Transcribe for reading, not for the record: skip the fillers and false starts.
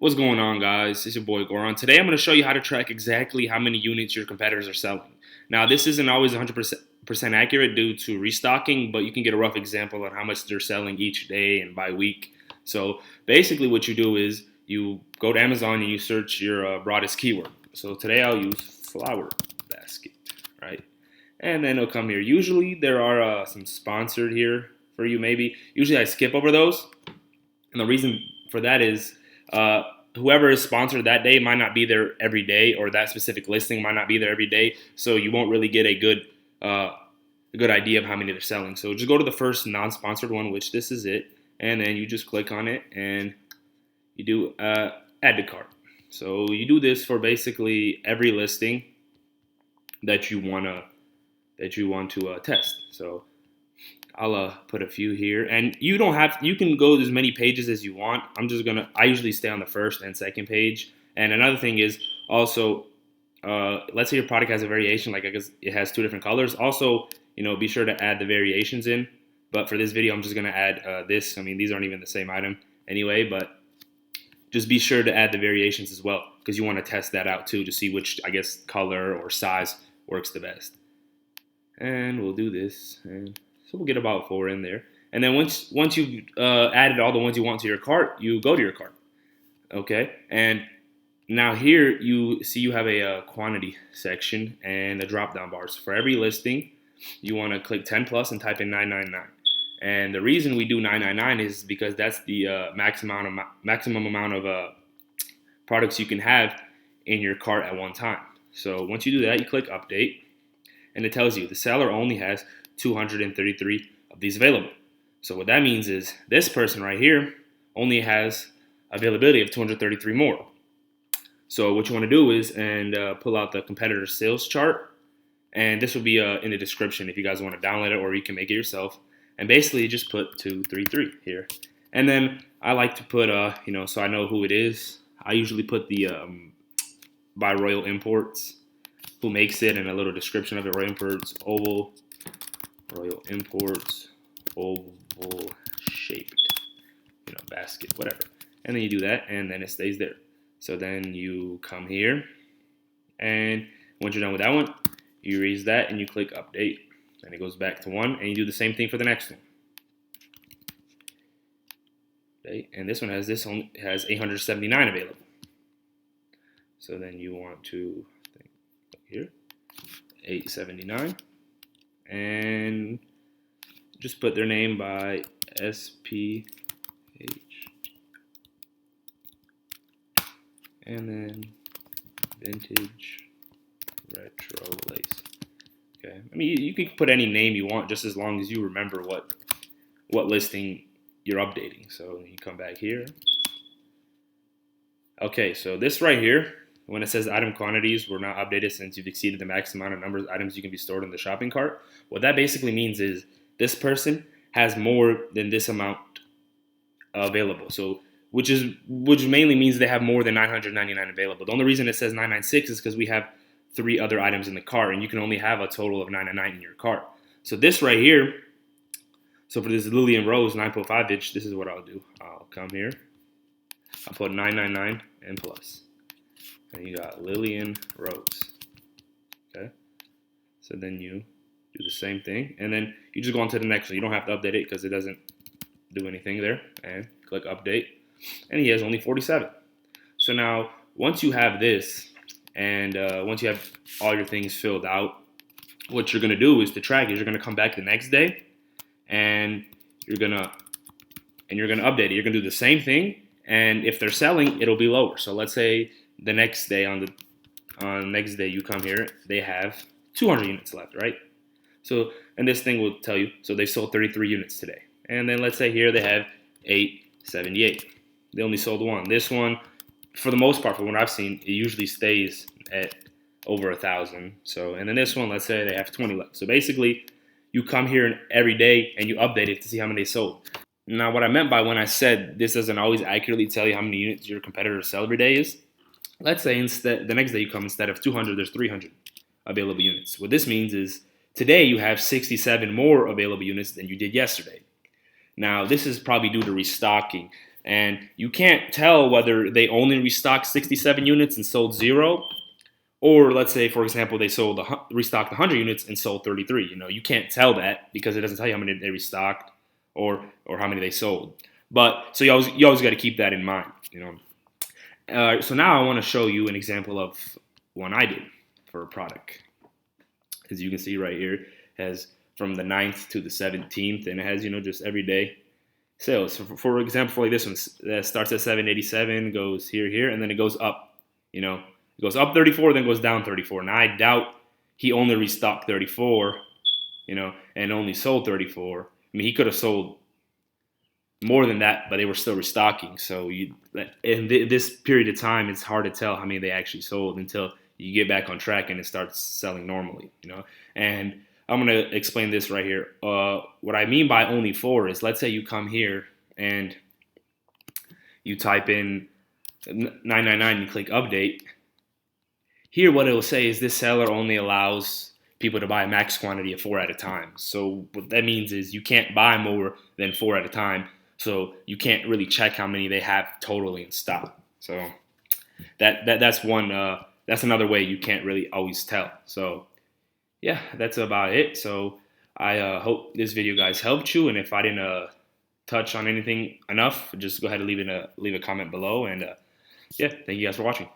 What's going on, guys? It's your boy Goran. Today I'm going to show you how to track exactly how many units your competitors are selling. Now, this isn't always 100% accurate due to restocking, but you can get a rough example on how much they're selling each day and by week. So basically what you do is you go to Amazon and you search your broadest keyword. So today I'll use flower basket, right? And then it'll come here. Usually there are some sponsored here for you maybe. Usually I skip over those. And the reason for that is uh, whoever is sponsored that day might not be there every day, or that specific listing might not be there every day. So you won't really get a good idea of how many they're selling. So just go to the first non-sponsored one, which this is it, and then you just click on it and you do add to cart. So you do this for basically every listing that you want to test. So I'll put a few here, and you can go as many pages as you want. I usually stay on the first and second page. And another thing is also, let's say your product has a variation, like I guess it has two different colors. Also, be sure to add the variations in. But for this video, I'm just gonna add this. I mean, these aren't even the same item anyway, but just be sure to add the variations as well, because you want to test that out too to see which, I guess, color or size works the best. And we'll do this, and so we'll get about 4 in there. And then once you've added all the ones you want to your cart, you go to your cart. Okay, and now here you see you have a quantity section and a drop down bars. For every listing, you want to click 10 plus and type in 999. And the reason we do 999 is because that's the maximum amount of products you can have in your cart at one time. So once you do that, you click update, and it tells you the seller only has 233 of these available. So what that means is this person right here only has availability of 233 more. So what you want to do is pull out the competitor sales chart, and this will be in the description if you guys want to download it, or you can make it yourself. And basically just put 233 here. And then I like to put so I know who it is. I usually put the by Royal Imports, who makes it, and a little description of it. Royal Imports oval shaped, basket, whatever. And then you do that, and then it stays there. So then you come here, and once you're done with that one, you erase that and you click update, and it goes back to 1, and you do the same thing for the next one. Okay, and this one has 879 available. So then you want to here 879, and just put their name by SPH, and then vintage retro lace. Okay, I mean, you can put any name you want, just as long as you remember what listing you're updating. So you come back here. Okay, so this right here, when it says item quantities were not updated since you've exceeded the max amount of number of items you can be stored in the shopping cart, what that basically means is this person has more than this amount available. So which mainly means they have more than 999 available. The only reason it says 996 is because we have 3 other items in the cart, and you can only have a total of 999 in your cart. So this right here, so for this Lillian Rose 9.5 inch, this is what I'll do. I'll come here, I'll put 999 and plus. And you got Lillian Rose. Okay. So then you do the same thing, and then you just go on to the next one. You don't have to update it because it doesn't do anything there. And click update, and he has only 47. So now once you have this, and once you have all your things filled out, what you're gonna do is to track is you're gonna come back the next day, and you're gonna update it. You're gonna do the same thing, and if they're selling, it'll be lower. So let's say the next day on the next day you come here, they have 200 units left, right? So, and this thing will tell you, so they sold 33 units today. And then let's say here they have 878. They only sold 1. This one, for the most part, from what I've seen, it usually stays at over 1,000. So, and then this one, let's say they have 20 left. So basically, you come here every day and you update it to see how many they sold. Now, what I meant by when I said this doesn't always accurately tell you how many units your competitors sell every day is, let's say instead the next day you come, instead of 200, there's 300 available units. What this means is today you have 67 more available units than you did yesterday. Now, this is probably due to restocking. And you can't tell whether they only restocked 67 units and sold 0, or let's say, for example, they restocked 100 units and sold 33. You can't tell that because it doesn't tell you how many they restocked or how many they sold. But so you always got to keep that in mind. So now I want to show you an example of one I did for a product. As you can see right here, it has from the 9th to the 17th, and it has just everyday sales. So for example, for like this one, that starts at 787, goes here, and then it goes up. It goes up 34, then goes down 34. And I doubt he only restocked 34, and only sold 34. I mean, he could have sold more than that, but they were still restocking. So in this period of time, it's hard to tell how many they actually sold until you get back on track and it starts selling normally. And I'm going to explain this right here. What I mean by only 4 is, let's say you come here and you type in 999 and click update. Here what it will say is this seller only allows people to buy a max quantity of 4 at a time. So what that means is you can't buy more than 4 at a time. So you can't really check how many they have totally in stock. So that's one. That's another way you can't really always tell. So yeah, that's about it. So I hope this video, guys, helped you. And if I didn't touch on anything enough, just go ahead and leave a comment below. And yeah, thank you guys for watching.